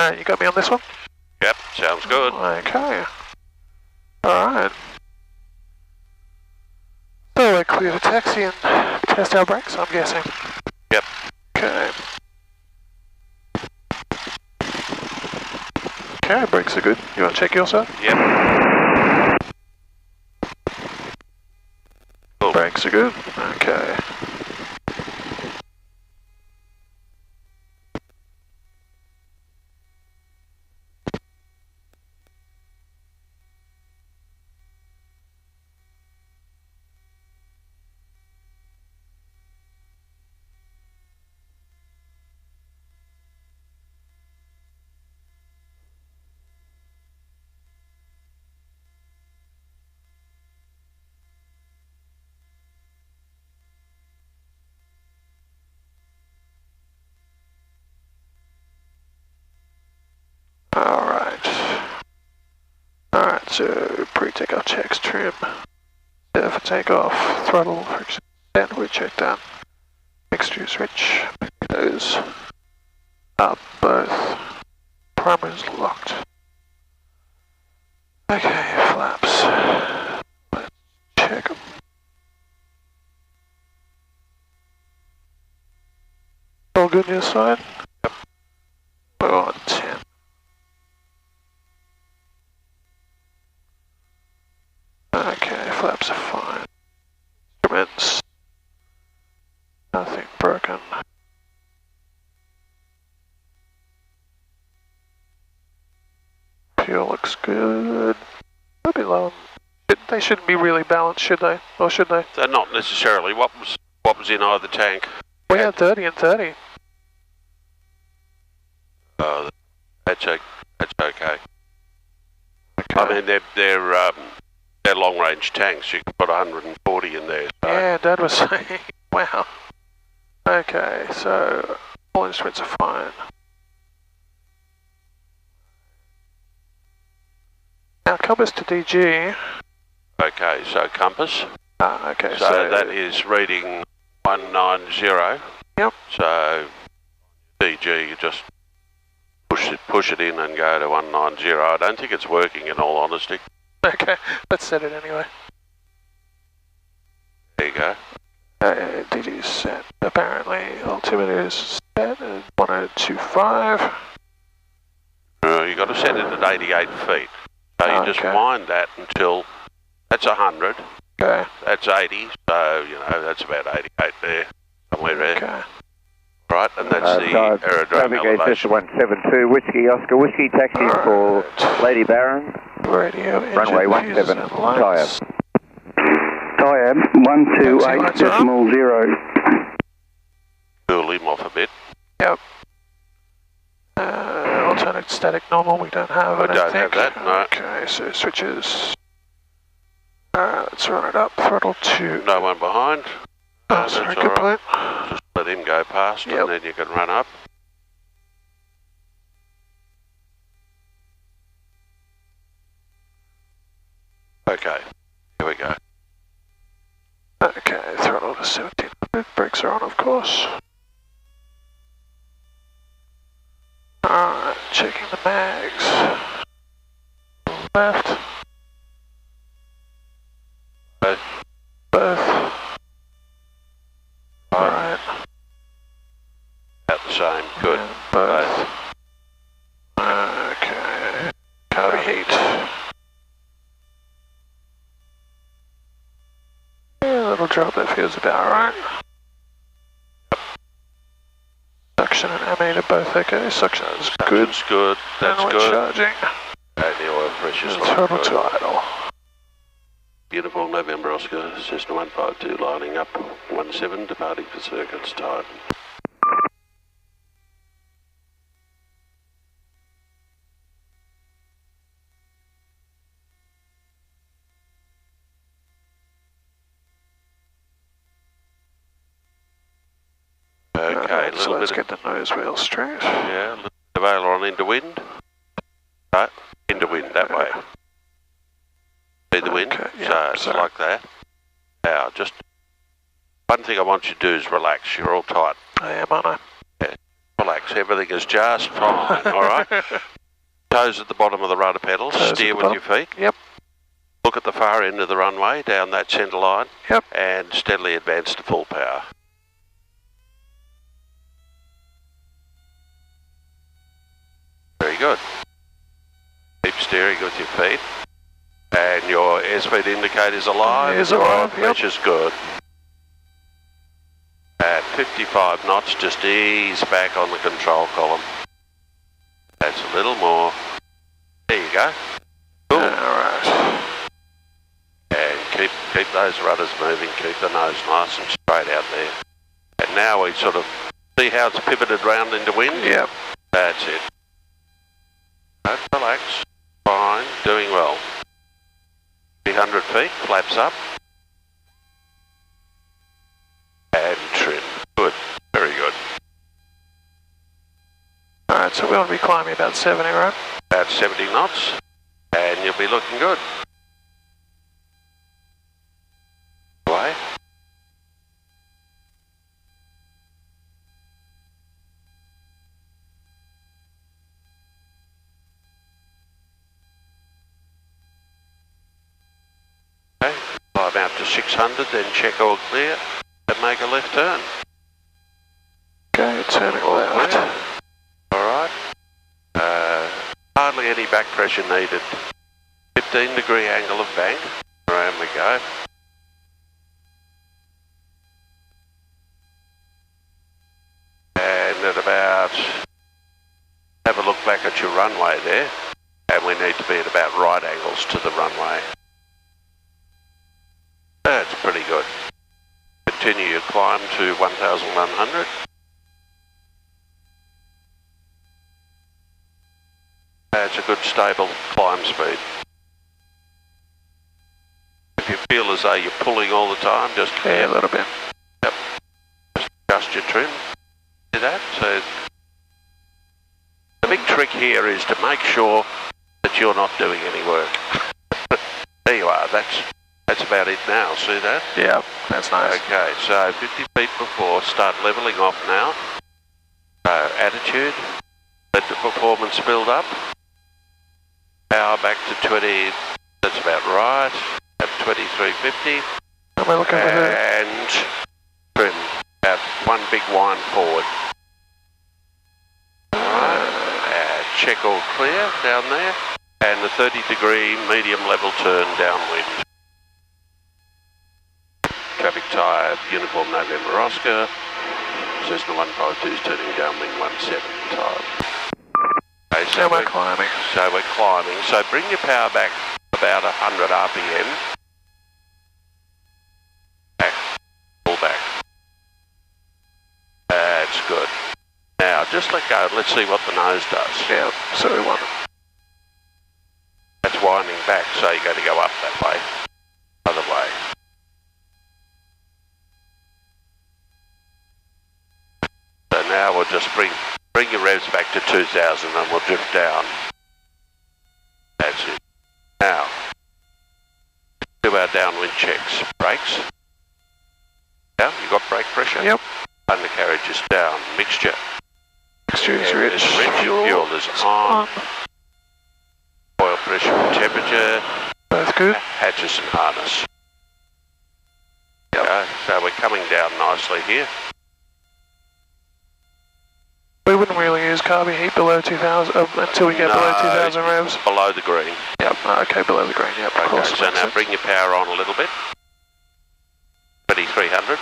Alright, you got me on this one? Yep, sounds good. Okay. Alright. So we're clear to taxi and test our brakes, I'm guessing. Yep. Okay. Okay, brakes are good. You want to check your side? Yep. Cool. Brakes are good. Okay. Alright, so pre-takeoff checks, trim, set for takeoff, throttle, friction, sandwich check done, mixture switch, those up both, primers locked. Okay, flaps, let's check them. All good on your side? Yep. We're on 10. Okay, flaps are fine. Instruments, nothing broken. Fuel looks good. A bit low. They shouldn't be really balanced, should they? Or should they? They're not necessarily. What was in either tank? We had 30 and 30. Oh, that's okay. I mean, they're long-range tanks. You can put 140 in there. So. Yeah, Dad was saying. Wow. Okay, so all instruments are fine. Now compass to DG. Okay, so compass. Okay, so that is reading 190. Yep. So DG, you just push it in and go to 190. I don't think it's working, in all honesty. Okay, let's set it anyway. There you go. DG is set. Apparently, altimeter is set at 1025. You got to set it at 88 feet. So you just wind that until that's 100. Okay. That's 80. So you know that's about 88 there, somewhere there. Okay. Right, and that's the aerodrome elevation. 172 Whiskey Oscar Whiskey taxi for Lady Baron. Radio runway 17 Tyabb. Tyabb 128.0. Cool him off a bit. Yep. Alternate static normal we don't have. We don't have that, no. Okay, so switches. Let's run it up. Throttle 2. No one behind. Oh, sorry, good point. Just let him go past and then you can run up. Okay, here we go. Okay, throttle to 1700. Brakes are on, of course. Alright, checking the mags. Left. Both. Alright. About the same, good. And both. Okay. Carby heat. Yeah, a little drop, that feels about right. Suction and ammeter both okay. Suction is good. Suction's good. That's and good. Charging. And the oil pressure's Throttle good. to idle. Uniform November Oscar, Cessna 152 lining up, 17 departing for circuits time. Okay, so let's get the nose wheel straight. Yeah, a little bit of aileron into wind. Right, into wind, that way. See the wind? So it's like that. Now, just one thing I want you to do is relax. You're all tight. I am, aren't I? Yeah. relax. Everything is just fine, all right? Toes at the bottom of the rudder pedals. Steer with your feet. Yep. Look at the far end of the runway, down that centre line. Yep. And steadily advance to full power. Very good. Keep steering with your feet. And your airspeed indicator's alive. Is your oil alive, yep. pressure's good. At 55 knots, just ease back on the control column. That's a little more. There you go. Cool. Alright. And keep those rudders moving, keep the nose nice and straight out there. And now we sort of see how it's pivoted round into wind? Yep. That's it. Right, relax. Fine, doing well. 300 feet, flaps up. And trim. Good, very good. Alright, so we want to be climbing about 70, right? About 70 knots, and you'll be looking good. Away. Okay, climb out to 600, then check all clear, and make a left turn. Okay, turning left. Alright. Hardly any back pressure needed. 15-degree angle of bank. Around we go. And at about, have a look back at your runway there. And we need to be at about right angles to the runway. That's pretty good. Continue your climb to 1,100. That's a good stable climb speed. If you feel as though you're pulling all the time, just Yeah, a little bit. Yep. Just adjust your trim. See that? So the big trick here is to make sure that you're not doing any work. There you are. That's about it now. See that? Yeah, that's nice. Okay, so 50 feet before, start levelling off now. So attitude, let the performance build up. Power back to 20, that's about right, at 2350. Am I looking for her? And trim, about one big wind forward. Alright, check all clear down there. And the 30-degree medium level turn downwind. Traffic Tyabb, Uniform November Oscar. Cessna 152's turning downwind 17 Tyabb. Okay, So we're climbing. So we're climbing. So bring your power back about 100 RPM. Back. Pull back. That's good. Now just let go. Let's see what the nose does. Yeah, so we want it. That's winding back, so you're going to go up that way. Other way. So now we'll just bring your revs back to 2,000 and we'll drift down. That's it. Now, do our downwind checks. Brakes. Down, you got brake pressure? Yep. Undercarriage is down. Mixture. Mixture is rich. Fuel is on. Oil pressure and temperature. Both good. Hatches and harness. Okay, so we're coming down nicely here. We wouldn't really use carby heat below 2,000 until we get below 2,000 revs. Below the green. Yep, okay, below the green, yep, of Okay, course. so now bring your power on a little bit. 2300,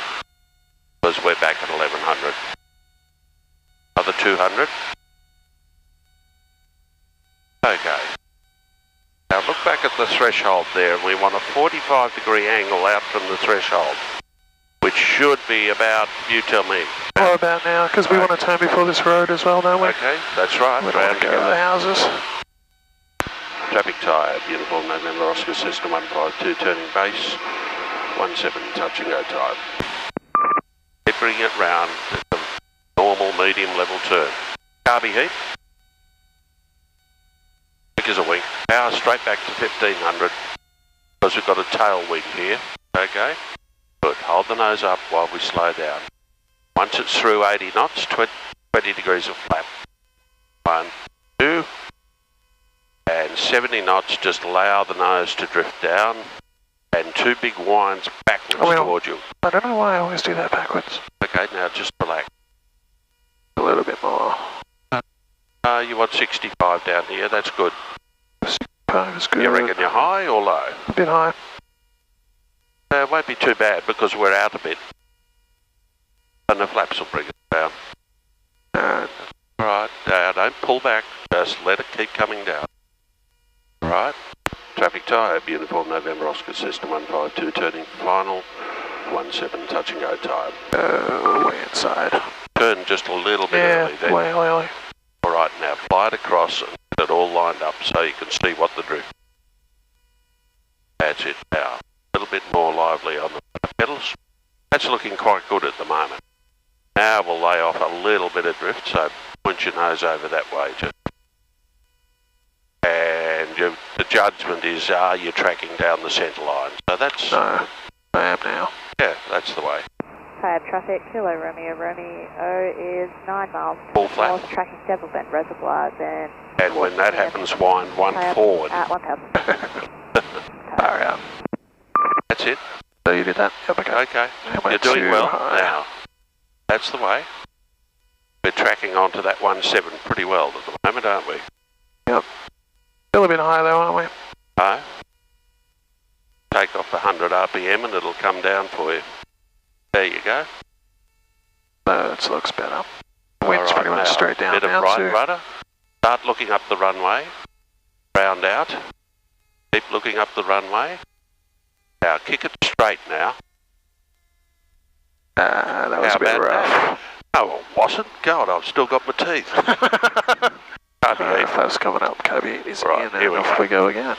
because we're back at 1100. Other 200. Okay. Now look back at the threshold there, and we want a 45-degree angle out from the threshold, which should be about, you tell me. Or about now, because we want to turn before this road as well, don't we? Okay, that's right. We don't want to go to the houses. Traffic Tyabb, Uniform November Oscar Cessna 152, turning base, 17 touch and go time. Keep bringing it round, the normal medium level turn. Carby heat. Quick as a wink. Power straight back to 1500, because we've got a tailwind here. Okay, good. Hold the nose up while we slow down. Once it's through 80 knots, 20 degrees of flap. 1, 2, and 70 knots, just allow the nose to drift down, and 2 big winds backwards towards you. I don't know why I always do that backwards. Okay, now just relax. A little bit more. You want 65 down here, that's good. 65 is good. You reckon you're high or low? A bit high. It won't be too bad because we're out a bit. And the flaps will bring it down. Alright, don't pull back, just let it keep coming down. Alright, traffic Tyabb, uniform November Oscar system 152, turning final, 17 touch and go Tyabb. Way inside. Turn just a little bit early then. way. Alright, now fly it across and get it all lined up so you can see what the drift. That's it now. A little bit more lively on the pedals. That's looking quite good at the moment. Now we'll lay off a little bit of drift, so point your nose over that way just. And the judgment is, are you tracking down the centre line? So that's... No, I am now. Yeah, that's the way. Tyabb traffic, Kilo Romeo is 9 miles. Full flat. Miles tracking Devil Bend Reservoir, then... And when that happens, wind one forward. At 1,000. Far out. That's it. So you did that? Yep, okay. Okay, you're doing well now. That's the way. We're tracking onto that 17 pretty well at the moment, aren't we? Yep. Still a bit high though, aren't we? No. Take off 100 RPM and it'll come down for you. There you go. That looks better. Wind's pretty much straight down bit now of right too. rudder. Start looking up the runway. Round out. Keep looking up the runway. Now kick it straight now. That was a bit rough. That? No, it wasn't. God, I've still got my teeth. Can't be eaten. That's coming up. Can't be easy. Right, and here we off go. we go again.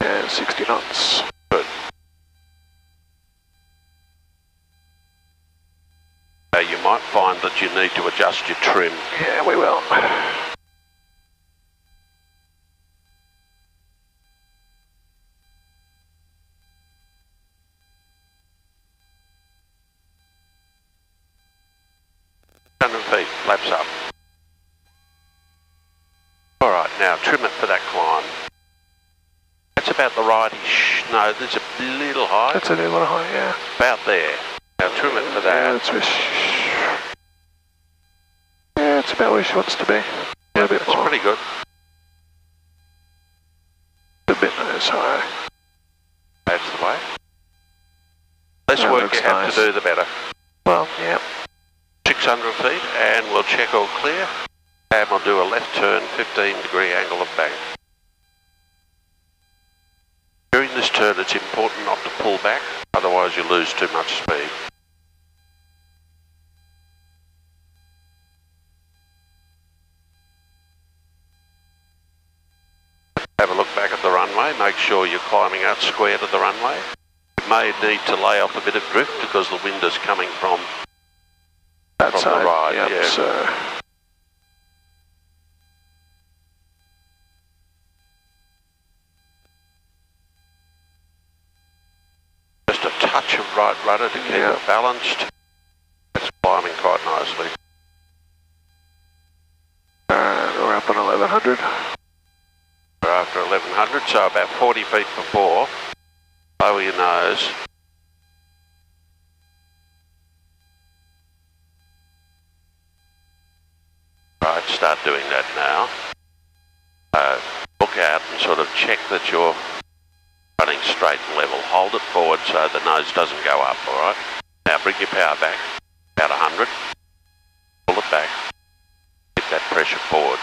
And 60 knots. Good. Now you might find that you need to adjust your trim. Yeah, we will. Feet, flaps up. Alright, now trim it for that climb. That's about the rightish. No, there's a little high. That's a little high, yeah. About there. Now trim it for that. Yeah, it's about where she wants to be. Yeah, a bit That's more. pretty good. A bit nose high. That's the way. Less That work looks you have nice. to do, the better. Well, yeah. 600 feet, and we'll check all clear. And we'll do a left turn, 15-degree angle of bank. During this turn, it's important not to pull back, otherwise you lose too much speed. Have a look back at the runway, make sure you're climbing out square to the runway. You may need to lay off a bit of drift because the wind is coming from That from side, the right, yep, yeah. So just a touch of right rudder to keep it balanced. It's climbing quite nicely. we're up on 1100. We're after 1100, so about 40 feet before. Lower your nose. Right, start doing that now. Look out and sort of check that you're running straight and level. Hold it forward so the nose doesn't go up, alright? Now bring your power back, about 100. Pull it back. Get that pressure forward.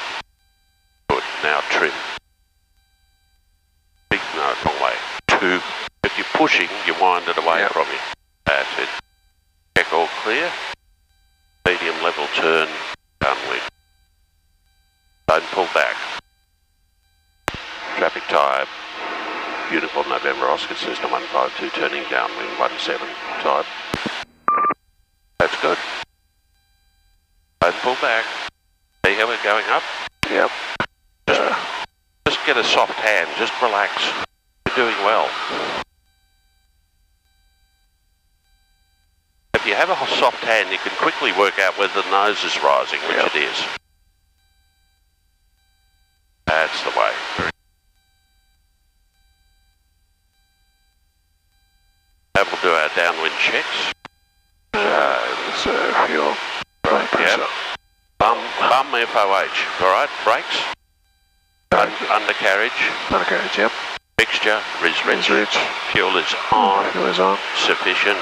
Good, now trim. Big, no, wrong way. 2. If you're pushing, you wind it away from you. That's it. Check all clear. Medium level turn, downwind. Don't pull back. Traffic Tyabb, uniform November Oscar system 152, turning downwind 17 Tyabb. That's good. Don't pull back. See how we're going up? Yep. Just get a soft hand, just relax. You're doing well. have a soft hand, you can quickly work out whether the nose is rising, which it is. That's the way. And we'll do our downwind checks. So fuel. Right, yeah. Bum FOH, alright, brakes. Undercarriage. Undercarriage, yep. Mixture is rich. Fuel is on. Fuel is on. Sufficient.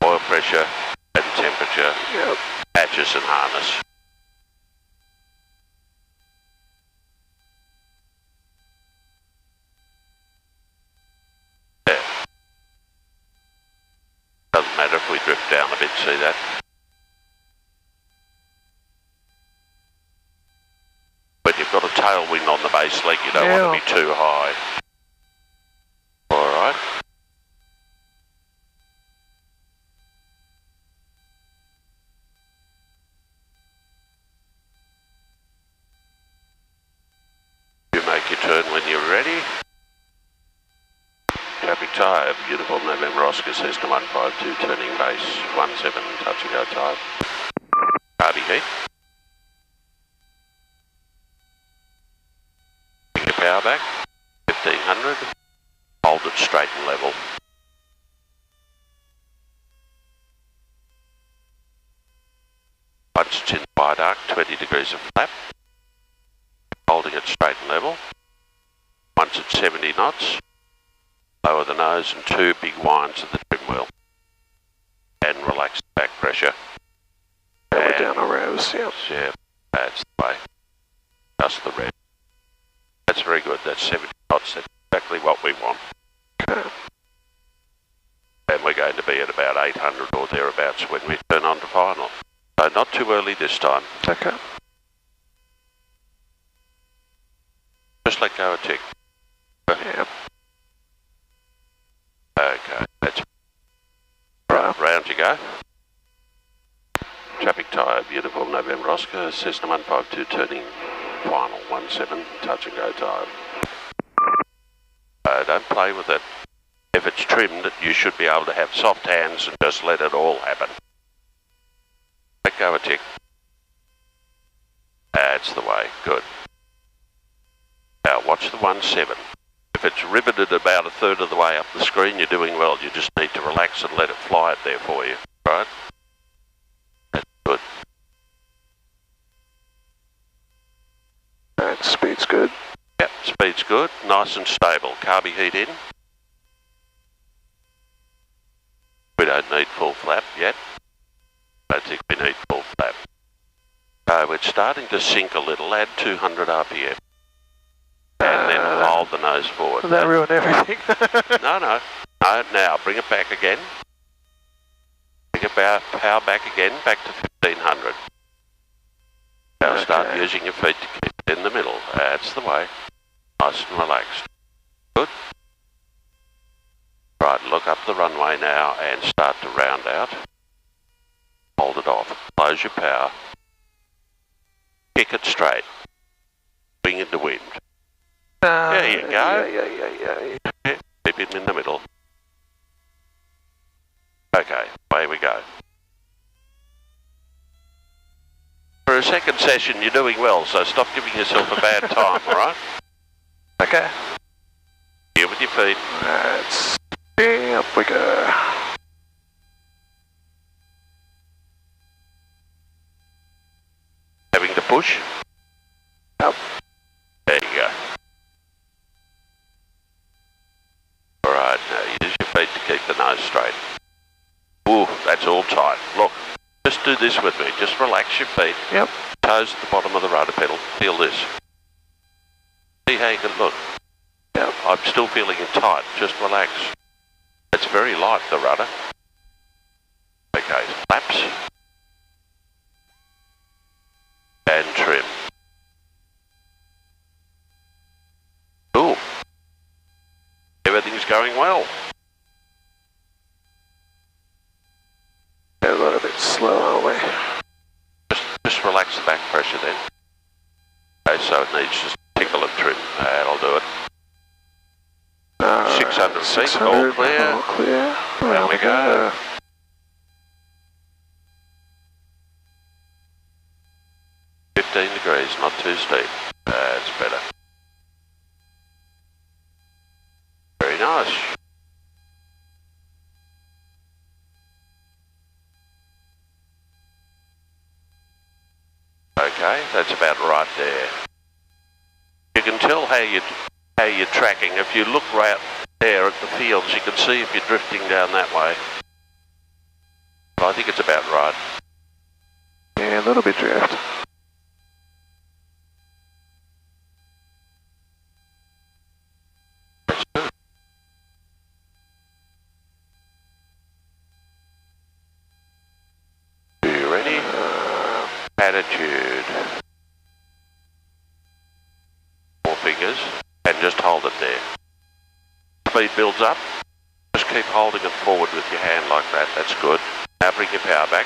Oil pressure and temperature. Yep. Hatches and harness. There. Doesn't matter if we drift down a bit, see that? But you've got a tailwind on the base leg, you don't want to be too high. Alright. You make your turn when you're ready. Traffic Tyabb, beautiful November Oscar Cessna 152, turning base 17, touch and go Tyabb. Harvey heat. Bring your power back, 1500, hold it straight and level. Once it's in wide arc, 20 degrees of flap, holding it straight and level. Once it's 70 knots, lower the nose and 2 big winds of the trim wheel. And relax the back pressure. We're down a revs, yep. Yeah, that's the way. Just the rev. That's very good, that's 70 knots, that's exactly what we want. Okay. And we're going to be at about 800 or thereabouts when we turn on to final. So not too early this time. Okay. Just let go a tick. Yep. Okay, that's right. Round you go. Traffic Tyabb, beautiful November Oscar, Cessna 152 turning final 17, touch and go Tyabb. Don't play with it. If it's trimmed, you should be able to have soft hands and just let it all happen. Let go a tick. That's the way, good. Now watch the 17. If it's riveted about a third of the way up the screen, you're doing well. You just need to relax and let it fly it there for you, right? That's good. And speed's good. Yep, speed's good, nice and stable. Carby heat in. We don't need full flap yet. I don't think we need full flap. It's starting to sink a little. Add 200 RPM. And then hold the nose forward. That ruined everything. No. Now bring it back again. Bring it power back again, back to 1500. Now start using your feet to keep it in the middle. That's the way. Nice and relaxed. Good. Right, look up the runway now and start to round out. Hold it off. Close your power. Kick it straight. Wing into wind. There you go. Yeah. Keep him in the middle. Okay, away we go. For a second session, you're doing well, so stop giving yourself a bad time, alright? Okay. Here with your feet. That's... Up we go. Having to push. Up. There you go. Alright, now use your feet to keep the nose straight. Ooh, that's all tight. Look, just do this with me. Just relax your feet. Yep. Toes at the bottom of the rudder pedal. Feel this. See how you can look. Yep. I'm still feeling it tight. Just relax. It's very light, the rudder. Okay, flaps. And trim. Cool. Everything's going well. A little bit slow, aren't we? Just relax the back pressure then. Okay, so it needs just tickle and trim. That'll do it. 600 feet, all clear. All clear. There we go. 15 degrees, not too steep. That's better. Very nice. Okay, that's about right there. You can tell how you're tracking. If you look right there at the fields, you can see if you're drifting down that way. I think it's about right. Yeah, a little bit drift. Are you ready? Attitude. More fingers, and just hold it there. Speed builds up. Just keep holding it forward with your hand like that. That's good. Now bring your power back.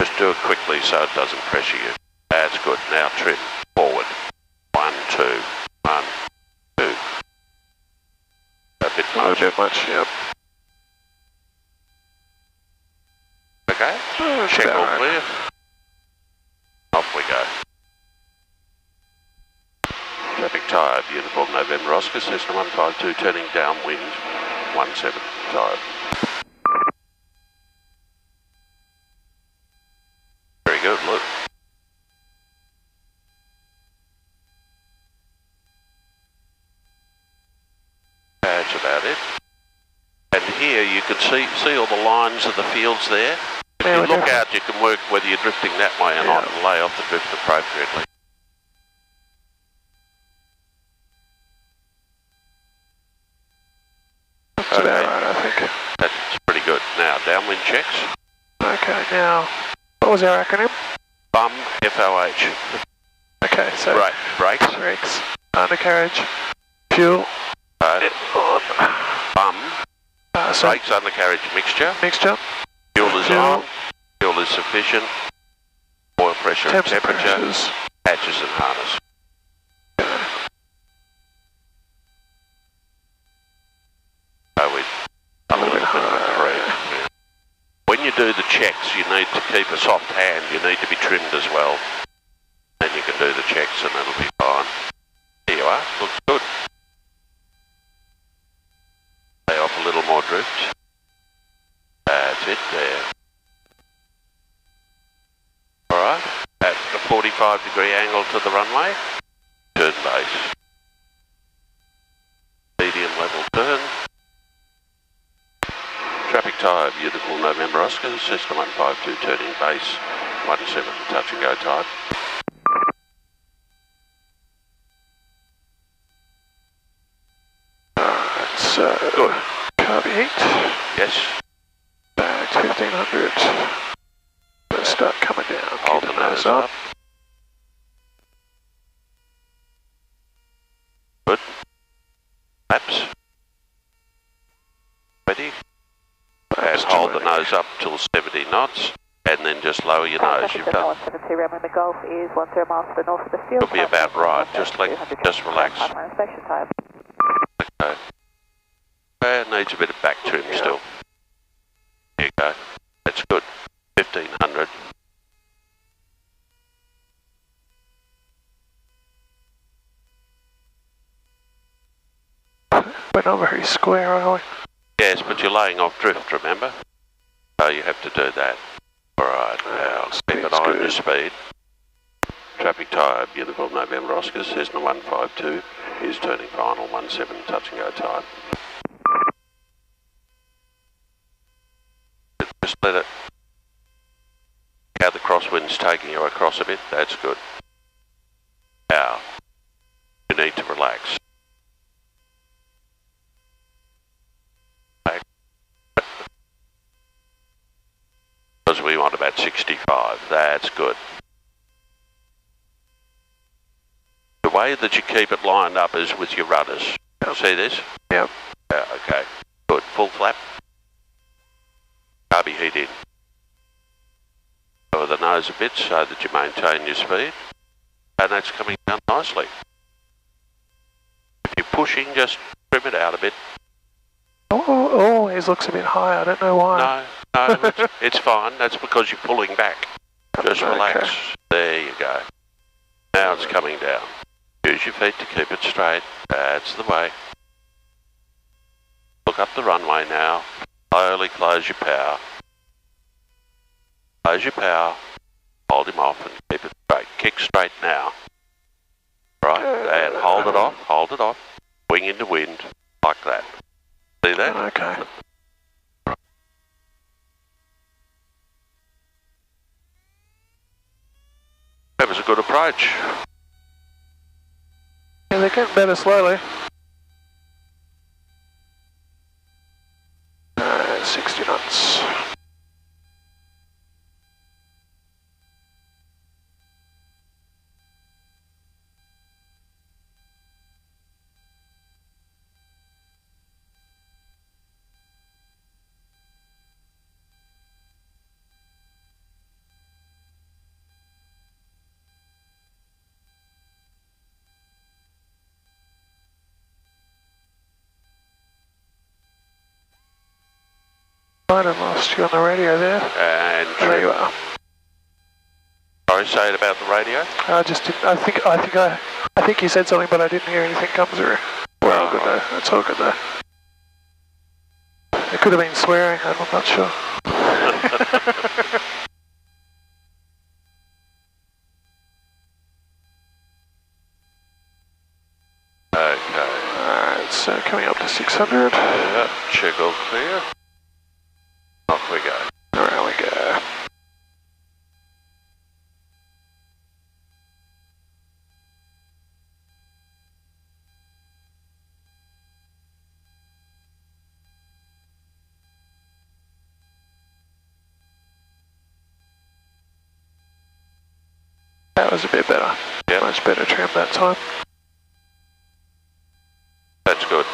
Just do it quickly so it doesn't pressure you. That's good. Now trim forward. 1, 2, 1, 2. A bit much. A bit much, yep. Okay. Oh, check all right. clear. Off we go. Traffic Tyabb, uniform November Oscar, Cessna 152, turning downwind, 17 Tyabb. Very good, look. That's about it. And here you can see all the lines of the fields there. If Yeah, you look out, you can work whether you're drifting that way or not and lay off the drift appropriately. That's about right, I think. That's pretty good. Now, downwind checks. Okay, now, what was our acronym? BUM, FOH. Okay, so Right, brakes. brakes, undercarriage, fuel, on, BUM, so brakes, undercarriage mixture. mixture, Fuel is fuel. on. Fuel is sufficient. Oil pressure and temps and temperature. pressures. Hatches and harness. So we a little bit higher. Yeah. When you do the checks, you need to keep a soft hand. You need to be trimmed as well. Then you can do the checks and it'll be fine. There you are. Looks good. Lay off a little more drift. That's it there. Alright. At a 45-degree angle to the runway. Turn base. Medium level turn. Traffic Tyabb, uniform November Oscar, Cessna 152 turning base, 17 touch and go Tyabb. Alright, so Good. carby heat, Yes, bags 1500. Let's start coming down. hold Keep the nose up. Good. Laps. Ready? And hold the nose up till 70 knots, and then just lower your nose. You've done. 172 Ramon the Gulf is 10 miles to the north of the field. You'll be about right. Just relax. Station type. Okay. It needs a bit of back trim still. There you go. That's good. 1500. We're not very square, are we? Yes, but you're laying off drift, remember? So you have to do that. Alright, now keep an eye on your speed. Traffic Tyabb, uniform November Oscar, Cessna 152 is turning final, 17 touch and go Tyabb. Just let it. How the crosswind's taking you across a bit, that's good. Now, you need to relax. Because we want about 65, that's good. The way that you keep it lined up is with your rudders. See this? Yep. Yeah, okay. Good. Full flap. Carby heat in. Lower the nose a bit so that you maintain your speed. And that's coming down nicely. If you're pushing, just trim it out a bit. Always looks a bit high, I don't know why. No, it's fine. That's because you're pulling back. Just relax. Okay. go. Now it's coming down. Use your feet to keep it straight. That's the way. Look up the runway now. Slowly close your power. Close your power. Hold him off and keep it straight. Kick straight now. Right, and hold it off, hold it off. Wing into wind, like that. See that? Okay. That was a good approach. Yeah, they're getting better slowly. 60 knots. Might have lost you on the radio there. And there you are. Sorry, say it about the radio. I just didn't. I think you said something, but I didn't hear anything come through. Well, all good though. That's all good though. It could have been swearing. I'm not sure. Okay. Alright, so coming up to 600. Yeah, check all clear. Off we go. Around we go. That was a bit better. Yep. Much better trim that time. That's good.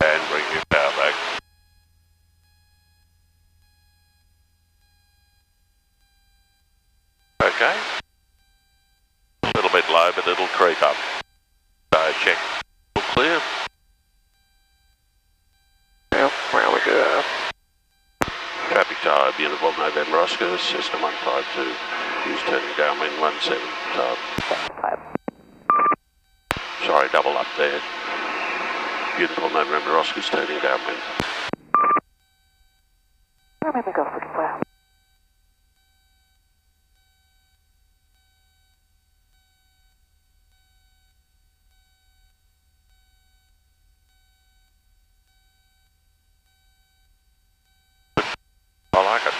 And bring your power back. Okay. A little bit low, but it'll creep up. So check. All clear. Yep, around we go. Traffic Tyabb, beautiful November Oscar, Cessna 152. Use turning downwind 17 Tyabb. Sorry, double up there. Beautiful November Oscars turning downwind. November Golf looking well. I like it.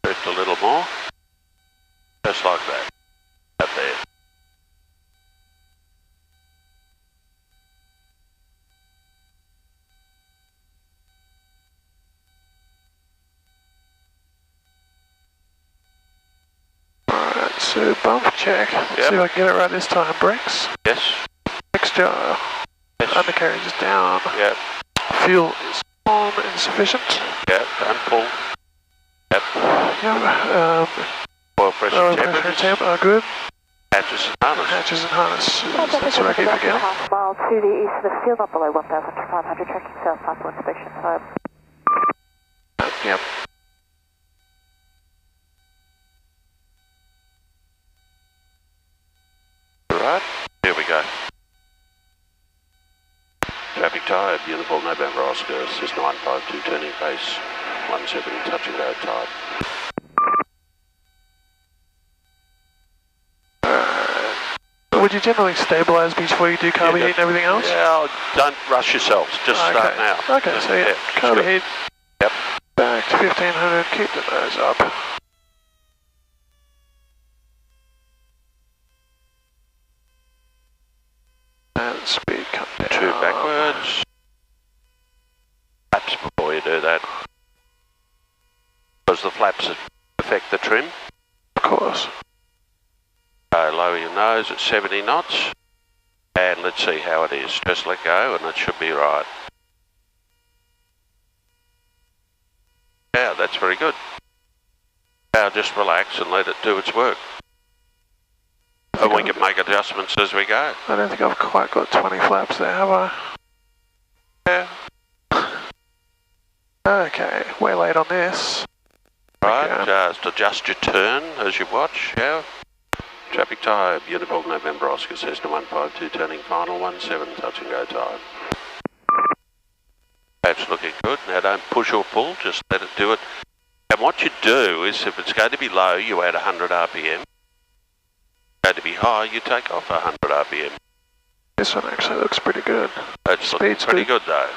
Drift a little more. Just like that. Up there. Alright, so bump check. Let's Yep. see if I can get it right this time. Brakes. Yes. Mixture. Yes. Undercarriage is down. Yep. Fuel is on and sufficient. Yep. Don't pull. Yep. Yep. Oil pressure Lower temperature. pressure temp are good. Hatches and harness. Hatches and harness. That's what I keep forgetting. Half mile to the east of the field, not below 1,500, tracking south, cycle inspection time. Yep. Right. Here we go. Traffic Tyabb, beautiful November Oscar, Cessna 152 turning base, 17 touch and go Tyabb. Would you generally stabilise before you do carby heat and everything else? Yeah, don't rush yourselves. Just start now. Okay, so yeah, carby heat. Yep. Back to 1500, keep the nose up. And speed come down. 2 backwards. Flaps before you do that. Because the flaps affect the trim. Of course. So lower your nose at 70 knots. And let's see how it is. Just let go and it should be right. Yeah, that's very good. Now just relax and let it do its work. And we can make adjustments as we go. I don't think I've quite got 20 flaps there, have I? Yeah. Okay, we're late on this. Right, just adjust your turn as you watch, yeah. Traffic Tyabb, Uniform November Oscar, Cessna 152, turning final 17, touch and go time. That's looking good. Now don't push or pull, just let it do it. And what you do is if it's going to be low, you add 100 RPM. Going to be high, you take off 100 RPM. This one actually looks pretty good. That's looking pretty good though.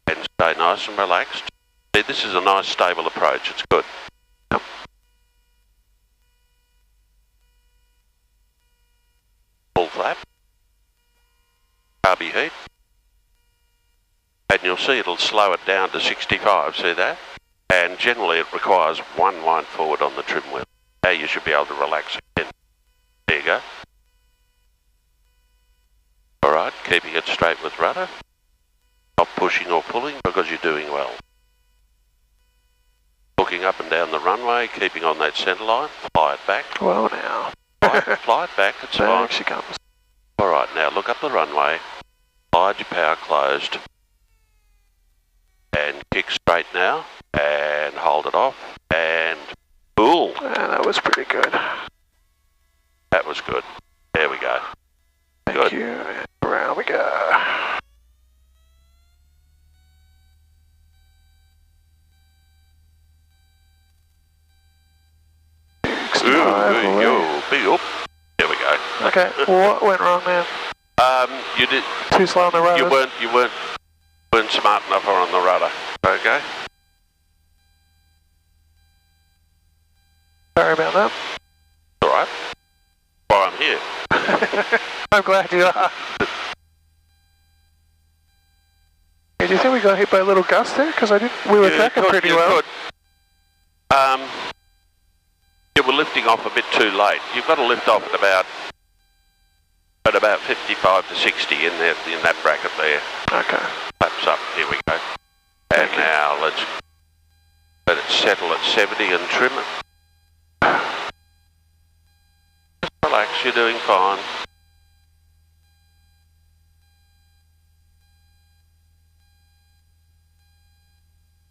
And stay nice and relaxed. See, this is a nice stable approach, it's good. Yep. Full flap. Carby heat. And you'll see it'll slow it down to 65, see that? And generally it requires one line forward on the trim wheel. Now you should be able to relax again. There you go. Alright, keeping it straight with rudder. Not pushing or pulling because you're doing well. Looking up and down the runway, keeping on that centre line, fly it back. Well now. Fly it back, it's There fine. she comes. Alright, now look up the runway, slide your power closed, and kick straight now, and hold it off, and pull. Yeah, that was pretty good. That was good. There we go. Thank you, and around we go. Big up. There we go. Okay, what went wrong then? You did. Too slow on the rudder? You weren't smart enough on the rudder. Okay. Sorry about that. All right. Well, I'm here. I'm glad you are. Hey, do you think we got hit by a little gust there? Because we were tracking pretty well. Could. You were lifting off a bit too late. You've got to lift off at about 55 to 60 in that bracket there. Okay. Flaps up. Here we go. And now let's let it settle at 70 and trim it. Just relax. You're doing fine.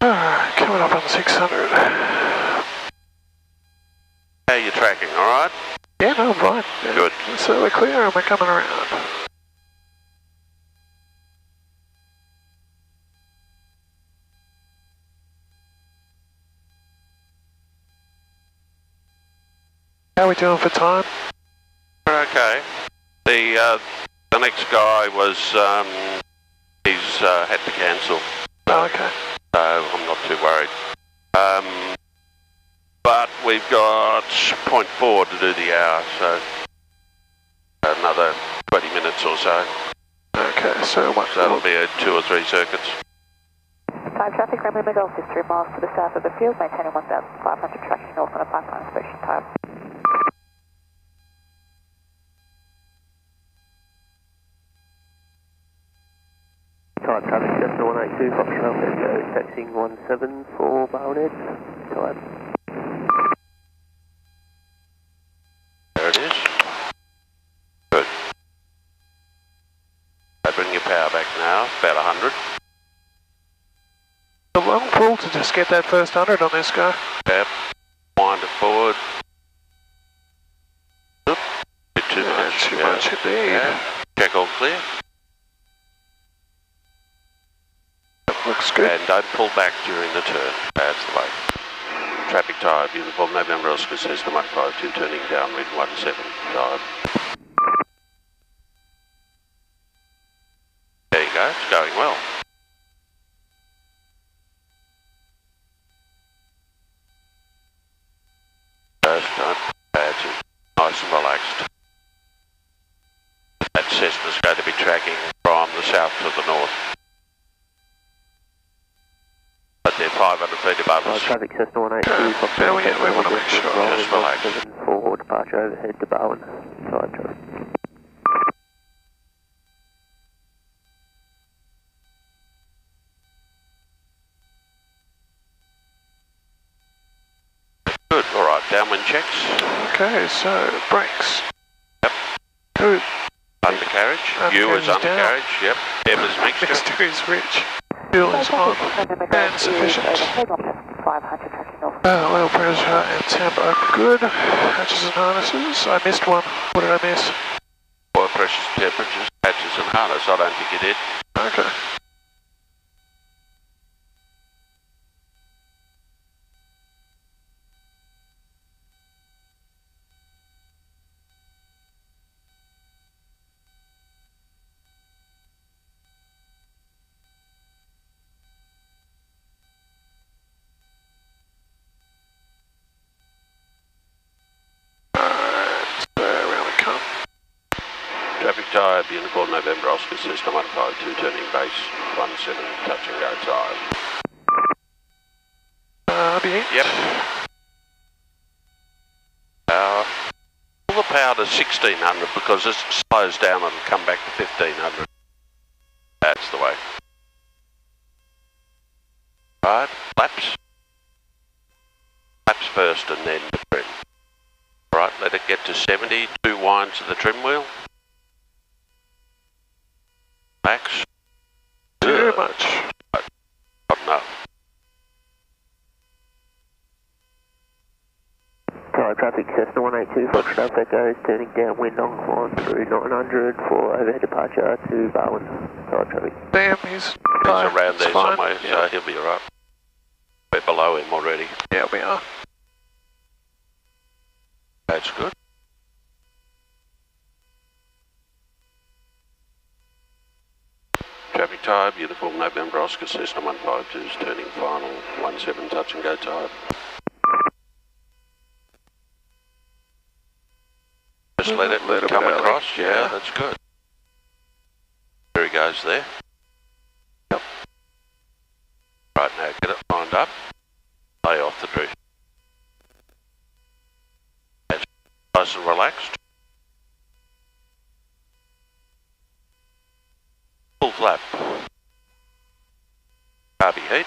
Alright, coming up on 600. How are you tracking, alright? Yeah, no, I'm fine. Yeah. Good. So we're clear and we're coming around. How are we doing for time? We're okay. The next guy was, he's had to cancel. Oh, okay. So I'm not too worried. But we've got 0.4 to do the hour, so another 20 minutes or so. Okay, so what? So that'll be 2 or 3 circuits. Time traffic, Gremlin Golf is 3 miles to the south of the field, maintaining 1,500 tracking north on a pipeline inspection time. Tyabb traffic, Cessna 182, Foxtrot Alpha, taxiing 17 for Barnett. Tyabb. There it is. Good. So bring your power back now, about 100. A long pull to just get that first 100 on this guy. Yep. Wind it forward. Oop. Bit too much. Too much indeed. Yeah. Check all clear. That looks good. And don't pull back during the turn. That's the way. traffic Tyabb, uniform November Oscar Cessna 152, turning downwind 17 Tyabb. There you go, it's going well. That's nice and relaxed. That Cessna's going to be tracking from the south to the north. But they're 500 feet above us. Traffic Cessna 182. There we want to make sure. Just relax. 4 departure overhead to Bowen. Side traffic. Good, alright, downwind checks. Okay, so brakes. Yep. Good. Undercarriage. You as undercarriage, yep. Em as mixture. Mixture is rich. Fuel is on and sufficient. Oil pressure and Tyabb are good. Hatches and harnesses. I missed one. What did I miss? Oil pressures, temperatures, hatches and harness. I don't think you did. Okay. Traffic Tyabb, uniform November Oscar Cessna 152, turning base 17, touch and go Tyabb. RB8. Yep. Pull the power to 1600 because it slows down and come back to 1500. That's the way. Right, flaps. Flaps first and then the trim. Right, let it get to 70, 2 winds of the trim wheel. Max. Too much. Not enough. Sorry, traffic Cessna 182, Foxtrot Echo is turning downwind on climb through 900 for overhead departure to Bowen. Sorry, traffic. Damn, he's around there fine. somewhere, Yeah. so he'll be alright. We're below him already. Yeah, we are. That's good. Traffic Tyabb, uniform November Oscar Cessna 152 is turning final 17, touch and go Tyabb. Just let it come across, yeah, that's good. There he goes there. Yep. Right, now get it lined up, lay off the drift. That's nice and relaxed. Full flap. Carby heat.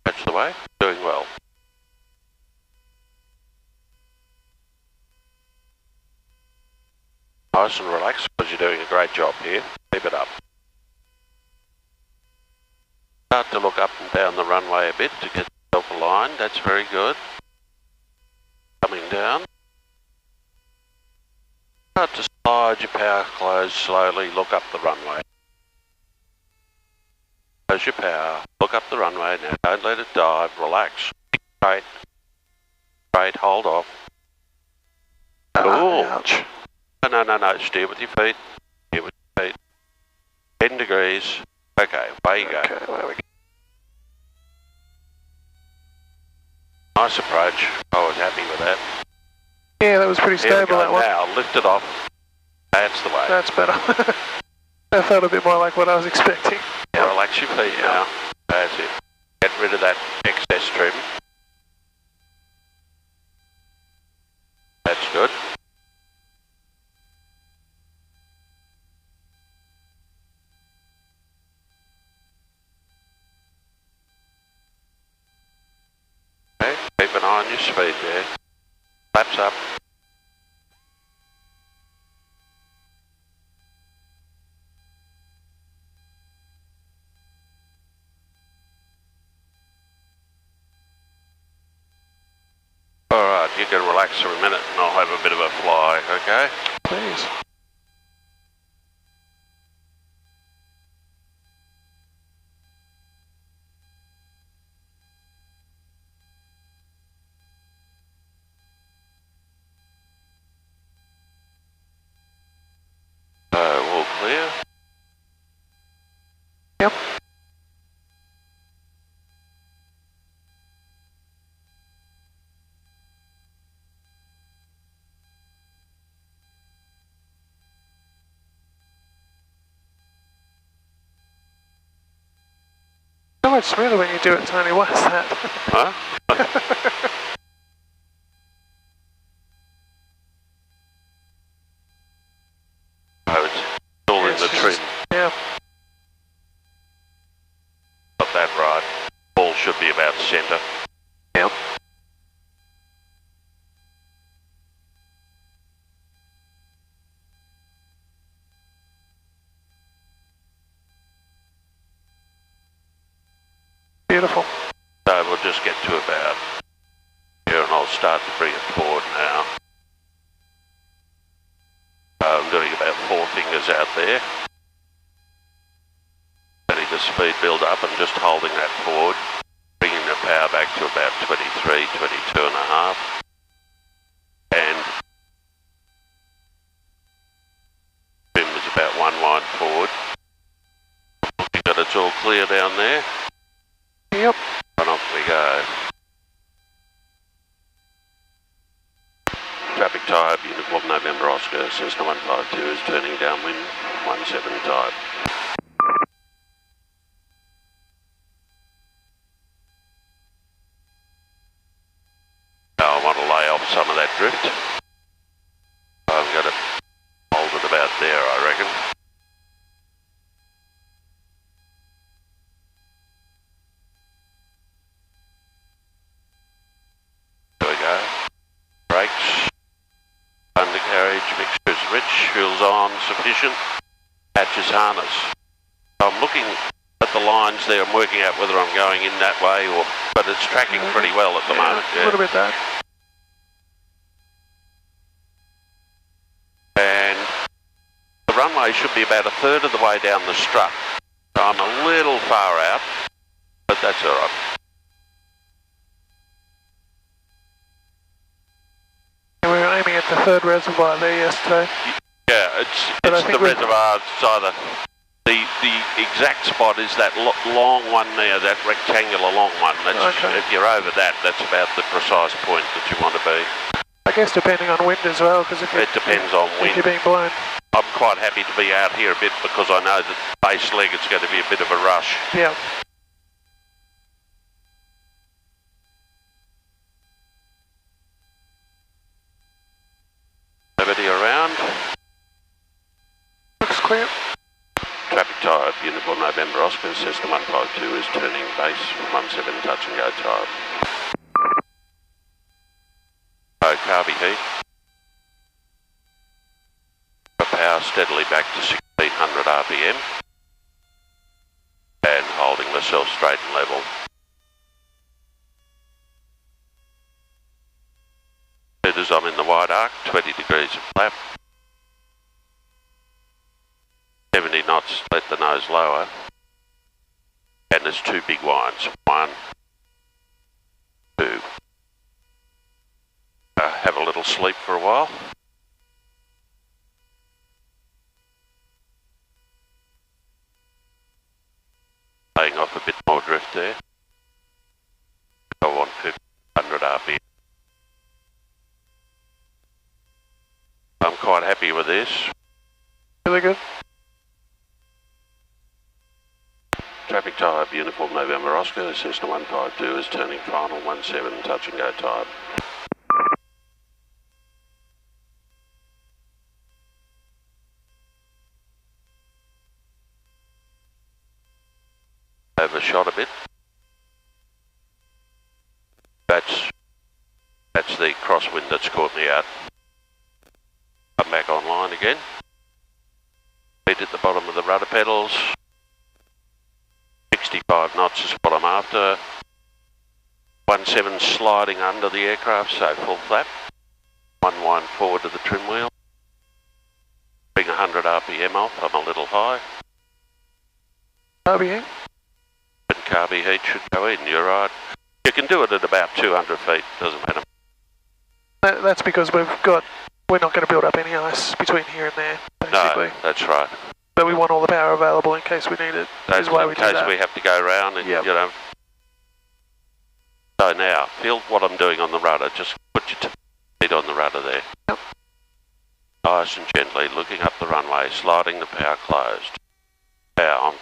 That's the way, doing well. Nice and relaxed because you're doing a great job here. Keep it up. Start to look up and down the runway a bit to get yourself aligned. That's very good. Coming down. Start to slide your power close slowly. Look up the runway. Close your power. Look up the runway. Now don't let it dive. Relax. Straight. Straight. Hold off. Ouch. No. Steer with your feet. Steer with your feet. 10 degrees. Okay, away you go. Okay, there we go. Nice approach. I was happy with that. Yeah, that was pretty stable, that one. Now, lift it off. That's the way. That's better. That felt a bit more like what I was expecting. Yep. Relax your feet now. That's it. Get rid of that excess trim. That's good. Okay, keep an eye on your speed there. Flaps up. Alright, you can relax for a minute and I'll have a bit of a fly, okay? Please. So much smoother when you do it, Tony. Why is that? Huh? Oh, it's all in the trim. Yeah. Got that right. Ball should be about centre. Yep. Beautiful. So we'll just get to about here and I'll start to bring it forward now. I'm doing about 4 fingers out there. Letting the speed build up and just holding that forward. Bringing the power back to about 23, 22 and a half. And trim is about 1 line forward. Looking that it's all clear down there. Yep. And off we go. Traffic Tyabb, Uniform November Oscar, Cessna 152 is turning downwind, 17 Tyabb. Now I want to lay off some of that drift. I'm going to hold it about there, I reckon. There we go. Brakes. Undercarriage, mixture is rich, fuel's on, sufficient. Patches harness. So I'm looking at the lines there, I'm working out whether I'm going in that way or, but it's tracking pretty well at the moment. A little bit that. And the runway should be about 1/3 of the way down the strut. So I'm a little far out, but that's alright. We were aiming at the 3rd reservoir there yesterday. Yeah, it's the reservoir. It's either the exact spot is that long one there, that rectangular long one. That's, okay. If you're over that, that's about the precise point that you want to be. I guess depending on wind as well, because it depends on wind. If you're being blown. I'm quite happy to be out here a bit because I know that base leg it's going to be a bit of a rush. Yeah. Everybody around. Looks clear. Traffic Tyabb, Uniform November Oscar, Cessna 152 is turning base 17 touch and go Tyabb. Oh, carby heat. Power steadily back to 1600 RPM. And holding myself straight and level. As I'm in the wide arc, 20 degrees of flap. 70 knots, let the nose lower. And there's 2 big winds. 1, 2. Have a little sleep for a while. Laying off a bit more drift there. I want 1500 RPM. I'm quite happy with this. Really good. Traffic Tyabb, Uniform November Oscar, Cessna 152 is turning final 17, touch and go Tyabb. Overshot a bit. That's the crosswind that's caught me out. Come back online again. Feet at the bottom of the rudder pedals. 65 knots is what I'm after. 17 sliding under the aircraft, so full flap. 1 wind forward to the trim wheel. Bring 100 RPM off, I'm a little high. RPM? And carby heat should go in, you're right. You can do it at about 200 feet, doesn't matter. That's because we're not going to build up any ice between here and there, basically. No, that's right. But we want all the power available in case we need it. That's why in we do case that. we have to go around and, you know. So now, feel what I'm doing on the rudder. Just put your feet on the rudder there. Yep. Nice and gently, looking up the runway, sliding the power closed. Power on.